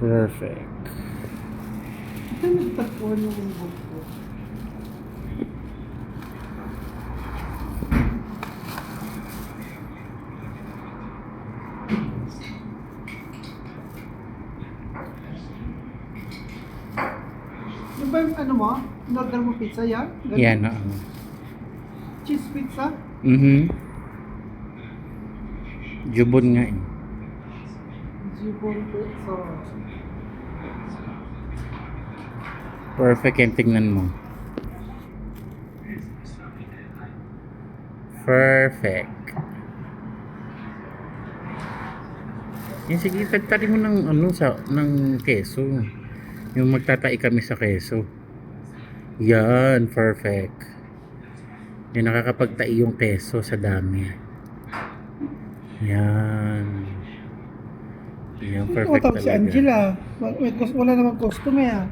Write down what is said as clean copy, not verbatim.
Perfect. Ito nagtagpuan yung inbox ko. Yung ba yung ano mo? In-order mo pizza yan? Ganun? Yan, oo. Cheese pizza? Jubon nga eh. Jibon pizza. Perfect yung tingnan mo. Perfect. Yung sige, tagtari mo ng ano sa ng keso. Yung magtatai kami sa keso. Yan, perfect. Yung nakakapagtai yung keso sa dami. Yan. Yan, perfect Tumawag si talaga. Angela. Wala namang customer ah.